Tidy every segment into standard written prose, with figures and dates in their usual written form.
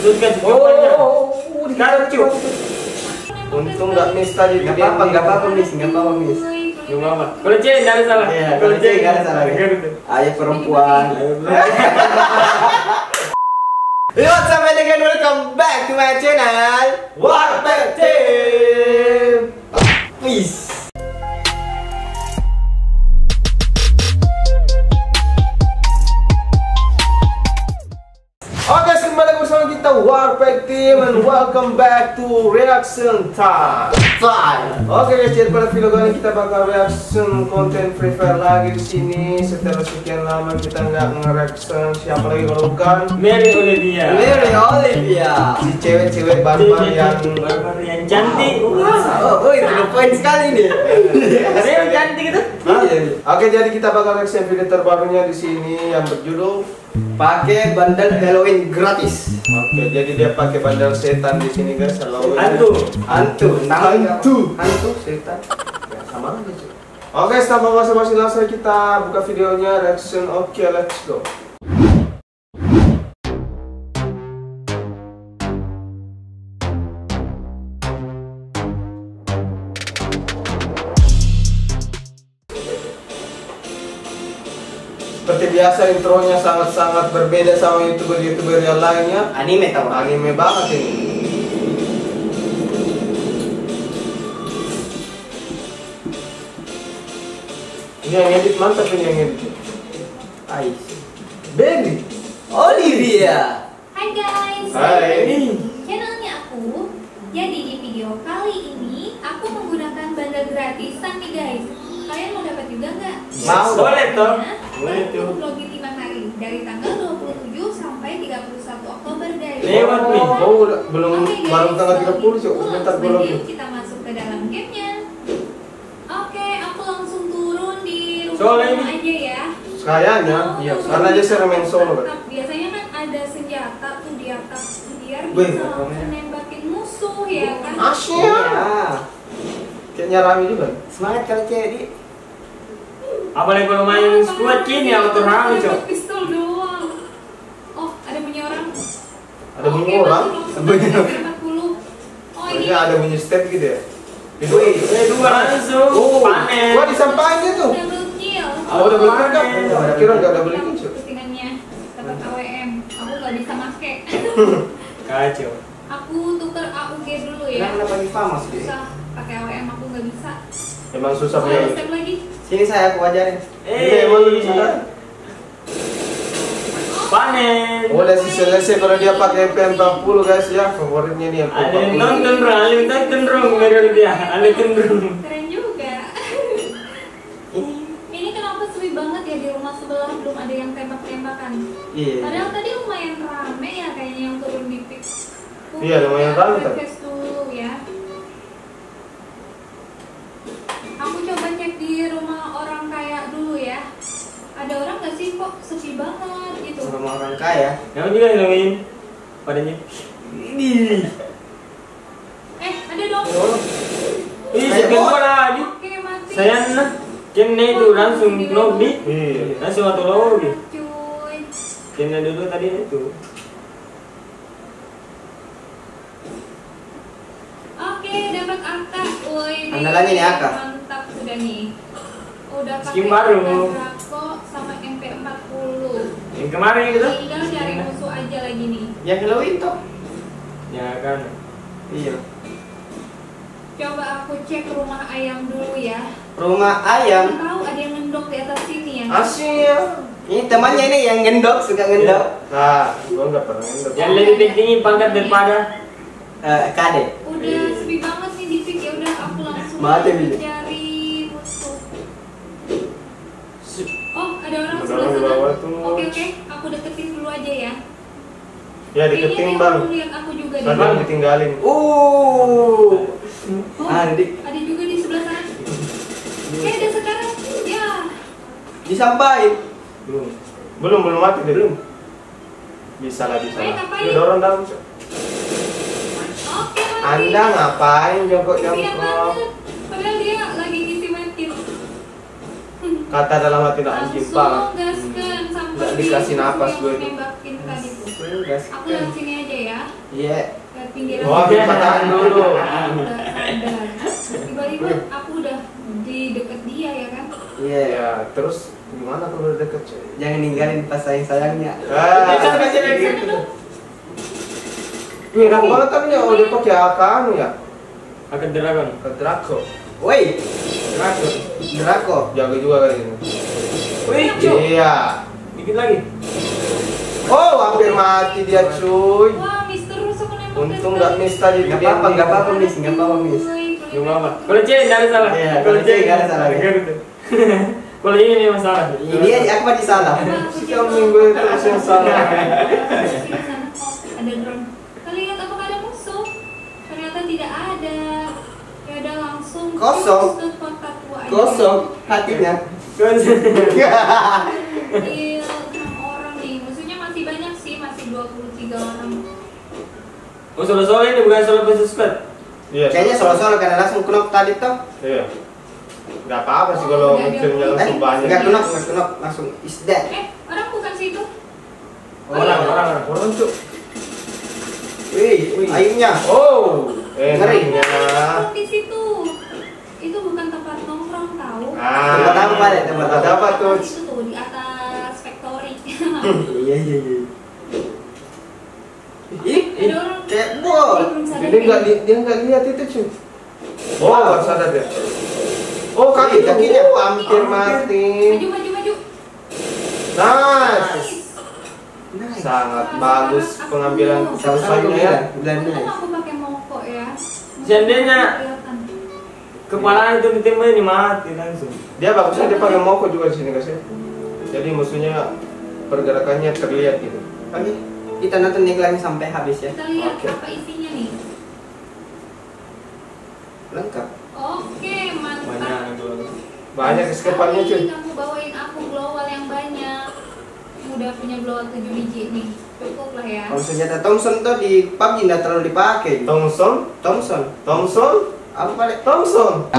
Sudkan sekarang cuy. Untung nggak miss tadi. Nggak apa-apa miss. Gak apa-apa. Kalau cewek nggak ada salah. Iya, kalau cewek nggak ada salah. Ayo perempuan. Yo, sampai dengan welcome back to my channel Warteg Team. Peace. Oke, kembali bersama kita Warteg Team and welcome back to reaction time. Oke guys, jadi pada video kali ini kita bakal reaction konten Free Fire lagi di sini. Setelah sekian lama kita nggak nge-reaction siapa lagi kalau bukan Mary Olivia. Si cewek-cewek barbar yang cantik. Oh, itu the point sekali nih. Saya cantik itu. Oke, jadi kita bakal reaction video terbarunya di sini yang berjudul pakai bandel Halloween gratis. Oke, jadi dia pakai bandel setan di sini guys. Hantu setan. Ya, sama aja cuy. Oke, tanpa basa-basi langsung kita buka videonya reaction. Oke, let's go. Seperti biasa intronya sangat-sangat berbeda sama youtuber-youtuber yang lainnya. Anime tau? Anime banget ini. Ini yang edit mantap ini yang edit. Ais. Baby Olivia. Hai guys. Hai. Channelnya aku. Jadi di video kali ini aku menggunakan bandel gratisan nih guys. Kalian mau dapat juga nggak? Mau. Boleh toh. Boleh tuh. Baru login 5 hari dari tanggal 27 sampai 31 Oktober guys. Lewat nih. Oh, belum Oke, guys, baru tanggal 30 cuy. langsung Bentar gue login. kita masuk ke dalam gamenya. Oke, aku langsung turun di Soalnya rumah ini- aja ya. Kayaknya, iya. Karena aja sering main solo kan. Biasanya kan ada senjata tuh di atas biar Wih, bisa langsung nembakin musuh ya kan. Asyik. Ya. Kayaknya rame juga. Semangat kalau cewek di. Apalagi kalau main squad kini auto rame cok. Pistol doang. Oh, ada bunyi orang. Ada bunyi orang. Bunyi 40. Oh, ini Kayaknya ada bunyi step gitu ya. Wih, dua langsung panen. Wah, disampaikan tuh. double kill. Oh, udah beli kan? Panen. Kira nggak ada beli kan cuy. Postingannya dapat AWM. Aku nggak bisa make. Kacau. Aku tuker AUG dulu ya. Kenapa lagi famous di? Susah pakai AWM, aku nggak bisa. Emang susah Oh, banget. step lagi. Sini saya aku ajarin. Iya, emang lebih susah. Panen. Oh, udah selesai kalau dia pakai MP40 guys ya. Favoritnya nih Ada yang MP40. nonton bro, ada yang nonton bro, Mary Olivia, ada yang nonton. Keren juga. Ini kenapa sepi banget ya di rumah sebelah belum ada yang tembak-tembakan. Iya. Padahal tadi lumayan rame ya kayaknya yang turun di pick. Iya, lumayan rame tadi. Tes dulu ya. Aku coba cek di rumah orang kaya dulu ya. Ada orang nggak sih kok sepi banget gitu? Sama orang kaya. Kamu juga ngomongin padanya. Ini. Ada dong. Ih, sekian gua lagi. Oke, mati. Saya nah, kena itu langsung lobby, Iya. langsung auto lobby. Cuy. Kena dulu tadi itu. Oke, dapat angka. Woi, ini Andalannya nih angka. mantap sudah nih. Udah pakai Skin baru. Draco sama MP40. Yang kemarin gitu. Tinggal cari musuh aja lagi nih. Yang Halloween toh. Ya kan. Iya. Coba aku cek rumah ayam dulu ya. Rumah ayam. Tahu ada yang ngendok di atas sini ya? Asyik. Ini temannya ini yang ngendok, suka ngendok. Nah, gua nggak pernah ngendok. Yang lebih penting pangkat daripada Kade. Udah sepi banget nih di pick ya udah aku langsung Mati, Bi. cari musuh. Oh, ada orang Ada sebelah orang di sana. bawah tuh. Oke, aku deketin dulu aja ya. Ya deketin Kayaknya bang. dia lihat aku juga di Sadar ditinggalin. Oh, Andi. ada juga di sebelah sana. Ada sekarang. Ya. Disampain. Belum mati deh. Belum. Bisa lah, bisa Baik, lah. ngapain? Ada orang dalam. Cok. Oke, mati. Anda ngapain Kasihan jongkok-jongkok? banget. Padahal dia lagi ngisi medkit. Kata dalam hati nak anjing bang. Langsung gaskan sampai Nggak dikasih di napas yang gue itu. nembakin tadi tuh. Gas. Aku lewat sini aja ya. Iya. Lihat pinggiran. Oh, dipatahin dulu. Udah sadar. Tiba-tiba aku udah di deket dia ya kan. Iya. Ya, terus gimana kalau udah deket cuy? Jangan ninggalin pas sayang-sayangnya. Ah, Sana dong. wih, enak banget tapi ya udah pakai akanu ya. Akan dragon. Ke Draco. Woi, Draco. Draco. Jago juga kali ini. Wih, cu. Iya. Dikit lagi. Oh, hampir mati dia cuy. Wah, Mister terus aku nembak. Untung nggak miss tadi. Nggak apa-apa, nggak apa-apa, Miss. Nggak apa-apa, Miss. Gak apa-apa. Kalau C nggak ada salah. Iya, kalau C nggak ada salah. Gitu. Kalau ini masalah. Ini aku mah salah. Si kambing gue terus yang salah. Ada drone. Kalian lihat apakah ada musuh? Ternyata tidak ada. Ya udah langsung Kosong. ke kota tua aja. Kosong hatinya. Iya, 6 orang nih. Musuhnya masih banyak sih, masih 23 orang. Oh, solo-solo ini bukan solo versus squad. Iya. Kayaknya solo-solo karena langsung knock tadi tuh. Iya. Gak apa-apa sih kalau munculnya langsung banyak. Nggak knock, langsung is dead. Orang bukan situ. Orang tuh. Wih, ayunya. Oh, Ngeri. enaknya. Nongkrong di situ. Itu bukan tempat nongkrong tahu. Tempat apa deh? Tempat apa tuh? Itu tuh di atas factory. Iya. Ih, Ada orang. kayak bol. Belum sadar Dia nggak kayaknya. dia nggak lihat itu cuy. Oh, baru sadar dia. Oh, kakinya hampir mati. Maju. Nice. Nice. Sangat bagus pengambilan Sama-sama selesainya ya. Bilang Untung nice. aku pakai moko ya. Seandainya Kelihatan. kepala itu ditembak ini mati langsung. Dia bagusnya dia pakai moko juga di sini guys ya. Jadi musuhnya pergerakannya terlihat gitu. Oke, kita nonton iklannya sampai habis ya. Kita lihat Oke. apa isinya nih. Lengkap. Oke, mantap. Banyak dulu. Banyak escape-nya cuy. Kamu bawain aku glowal yang banyak. Udah punya glowal 7 biji nih. Cukup lah ya. Kalau senjata Thompson tuh di PUBG nggak terlalu dipakai. Thompson, Apa balik? Thompson.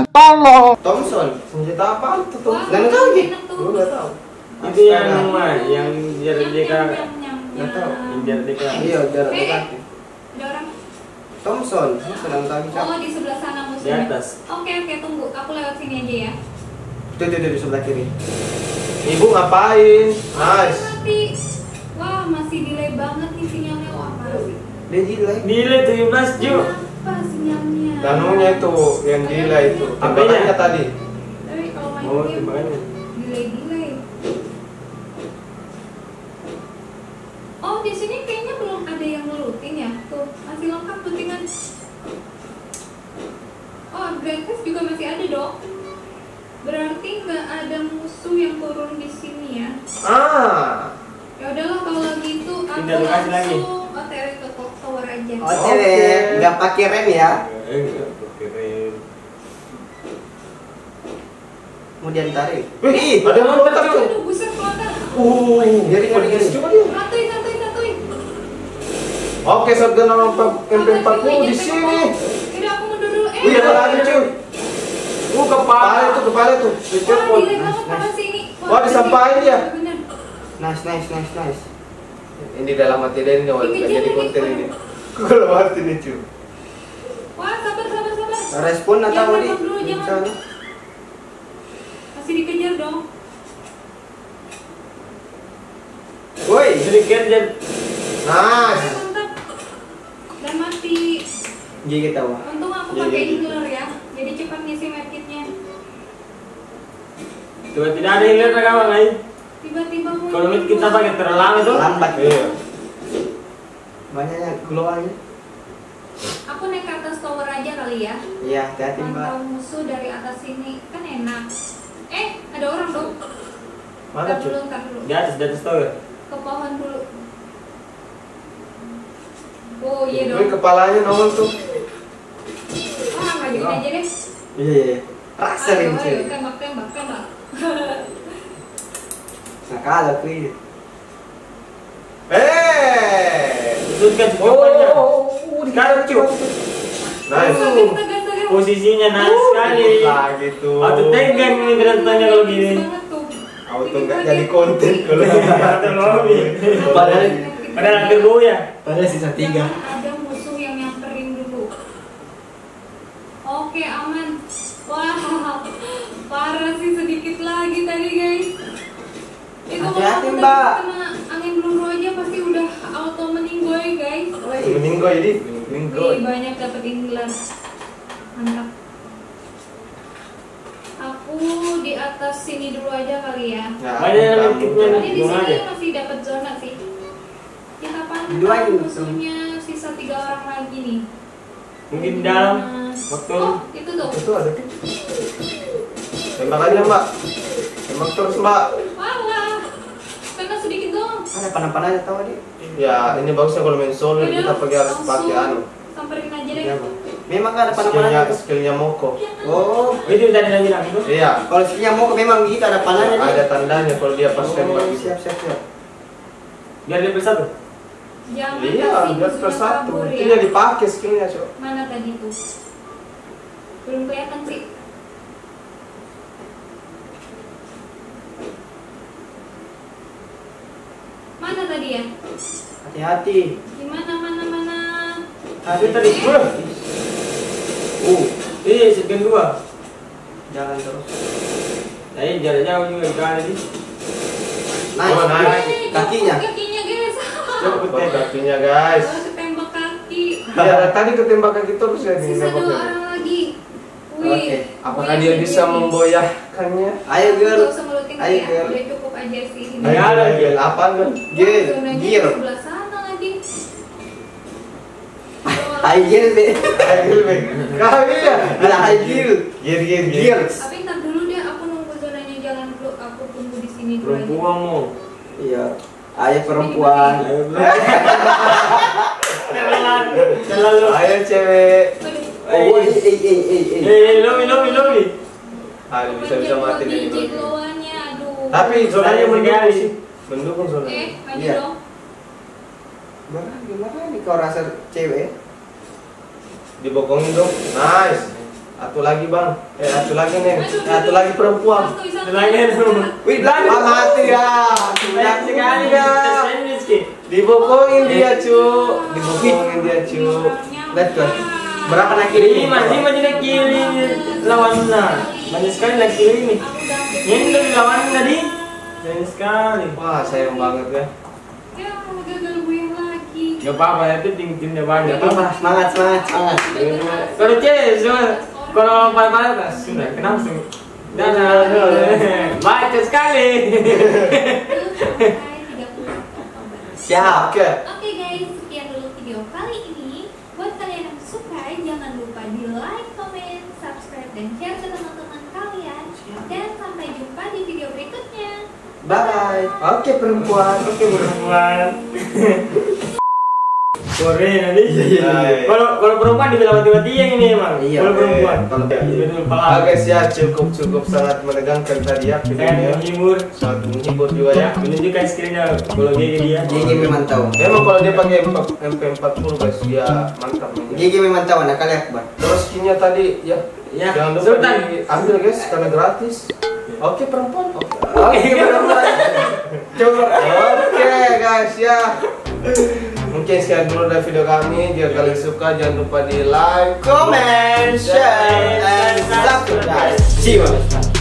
Thompson. Senjata apa tuh? Wah, Nggak tahu, Ji. enak tuh. Gue nggak tahu. Itu yang Astaga. mana? Yang Jardika. Nggak tahu. Yang Jardika. Iya, jarak Eh, dipakai. Ada orang. Thompson, sedang tahu siapa? Oh, di sebelah sana Di musuhnya. atas. Oke, tunggu. Aku lewat sini aja ya. Tuh di sebelah kiri. Ibu ngapain? Nice. Mati. Wah, masih delay banget nih sinyalnya. Wah, parah sih. Dia delay. Nilai 17 Ju. Kenapa sinyalnya? Danunya itu yang delay itu. Apanya? Tembakannya tadi. Tapi kalau main Oh, game tembakannya. delay. Oh, di sini kayaknya belum ada yang ngelutin ya. Tuh, masih lengkap lootingan. Oh, upgrade test juga masih ada dong. Berarti nggak ada musuh yang turun di sini ya. Ah. Ya udahlah kalau gitu aku Pindah lokasi lagi. langsung OTW ke tower aja. OTW, Oke. nggak pakai rem ya. Keren. Kemudian tarik. Wih, ada yang lontar tuh. Aduh, buset kelihatan. Ngeri. Coba dia. Santuy. Oke, shotgun MP40 di sini. Udah aku mundur dulu. Wih, ada lagi cuy. Kepala. Kepala itu. Wah, Dicopot. delay banget parah sih ini. Wah, disampahin dia. Bener. Nice. Ini dalam hati dia ini nggak Dikejar jadi lagi. konten ini. Kalau hati nih cuy. Wah, sabar. Respon atau Jangan di? tembak dulu, jangan. Masih dikejar dong. Woi, Sedikit aja. Nice. Mantap. Dan mati. gigit tahu. Untung aku Iya, pakai iya. healer ya. Jadi cepat ngisi medkitnya. Coba tidak ada healer kawan lain. Tiba-tiba muncul. Kalau mid kita pakai terlalu itu. Lambat. Iya. Banyaknya keluarnya. Aku naik ke atas tower aja kali ya. Iya, hati-hati Mbak. Mantau musuh dari atas sini kan enak. Ada orang dong. Mana Ntar cuy? dulu. Di atas tower. Ke pohon dulu. Oh iya Wih, dong. kepalanya nongol tuh. Wah, majuin aja deh. Iya. Rasain Ayo, cuy. tembak. Nah, kalau kuy. Susutkan kepalanya. Sekarang cuy. Nice. Astaga. Posisinya nice sekali. Lagi tuh. Atau tegang ini berantemnya kalau gini. Banget tuh. Auto nggak jadi konten kalau Atau lobby. Padahal Padahal hampir ya. Padahal sisa 3. Jangan ada musuh yang nyamperin dulu. Oke, aman. Wah, parah sih, sedikit lagi tadi guys. Itu kalau Hati-hati, aku Mbak. kena angin peluru aja pasti udah auto meninggoy guys. Minggu jadi minggu. Wih, banyak dapetin gelar. Mantap. Aku di atas sini dulu aja kali ya. Nah, Banyak yang kamu- tipnya. Soalnya di Gimana sini aja? masih dapat zona sih. Kita pantau Duain. musuhnya, sisa 3 orang lagi nih. Mungkin di dalam. Nah, Waktu. Oh, itu tuh. Itu ada. Tembak aja Mbak. Tembak terus Mbak. Walah, kena sedikit dong. Ada panah-panah aja tahu dia. Ya ini bagusnya kalau main solo Yaudah, kita pakai harus langsung pakai anu. Samperin aja deh. Iya, Bang. Memang kan ada panah-panahnya. Skillnya Moko. Oh, Itu tadi lagi bilang itu. Iya. kalau skillnya mau memang gitu ada panahnya dia. Ada tandanya kalau dia pas tembak Oh, gitu. siap. Biar level 1. Jangan Iya, kasih biar musuhnya plus 1. kabur Itu ya. yang dipakai skillnya Cok. Mana tadi tuh? Belum kelihatan sih. Mana tadi ya? Hati-hati. Mana? Itu tadi. Iya, sekian 2. Jalan terus. Nah, ini jarak jauh juga dikali nih. Nice. Oh, nice. Kakinya. Kakinya guys. Coba Oh, kakinya guys. Oh, ketembak kaki. Ya tadi ketembak kaki terus ya nih Sisa 2 nembaknya. orang lagi. Oke. Apakah dia bisa memboyahkannya? Ayo, girl. Gak usah ngelutin Ayo, ya. girl. Udah cukup aja sih. Ini. Ayo, ada. Gel apa kan? Gear. Zonanya di Gear. sebelah sana lagi. High gear deh. Ayo, kali ya. Ada high gear. Gear. Tapi ntar dulu deh, aku nunggu zonanya jalan dulu. Aku tunggu di sini dulu aja. Perempuan mau. Iya. Ayo perempuan. Ayo, bro. Terlalu. Ayo cewek. Oh, Lobi. Aduh bisa mati nih. Biji glowanya, aduh. Tapi zonanya mendukung Sekali. sih. Mendukung zona. Maju Iya. dong. Gimana nih kau rasa cewek? Dibokongin dong. Nice. Satu lagi bang. Satu lagi nih. Satu lagi perempuan. Lagi dulu. Wih, belakang. Ah, mati ya. Banyak sekali ya. Dibokongin dia cu. Dibokongin dia cu. Lihat tuh. Berapa nak kiri? Ini masih nak kiri lawannya. Banyak sekali nak kiri ini. Ini dari lawan tadi. Banyak sekali. Wah sayang banget ya. Ya, gagal gue yang lagi. Gak apa-apa, ya timnya banyak. Semangat. Kalau cewek, kalau pada sudah kenapa sih? Dan baca sekali. Siap. Oke. Oke guys, sekian dulu video kali ini. Buat kalian yang suka, jangan lupa di like, comment, subscribe, dan share ke teman-teman kalian. Dan sampai jumpa di video berikutnya. Bye. Oke perempuan. Sore nanti. Iya. Kalau perempuan dibilang mati-mati yang ini emang. Iya. Kalau perempuan. Kalau Betul paham. Oke ya cukup sangat menegangkan tadi ya Sangat videonya. menghibur. Sangat menghibur juga ya. Menunjukkan skillnya kalau dia. Gigi memang tahu. Emang kalau dia pakai MP40 guys dia mantap mainnya. Gigi memang tahu anak kalian Akbar. Terus skinnya tadi ya. Ya, Jangan lupa Sultan. diambil guys karena gratis. Oke perempuan. Oke perempuan. Coba. Oke guys ya. Mungkin sekian dulu dari video kami. Jika kalian suka jangan lupa di like, Comment, share, and subscribe. See you.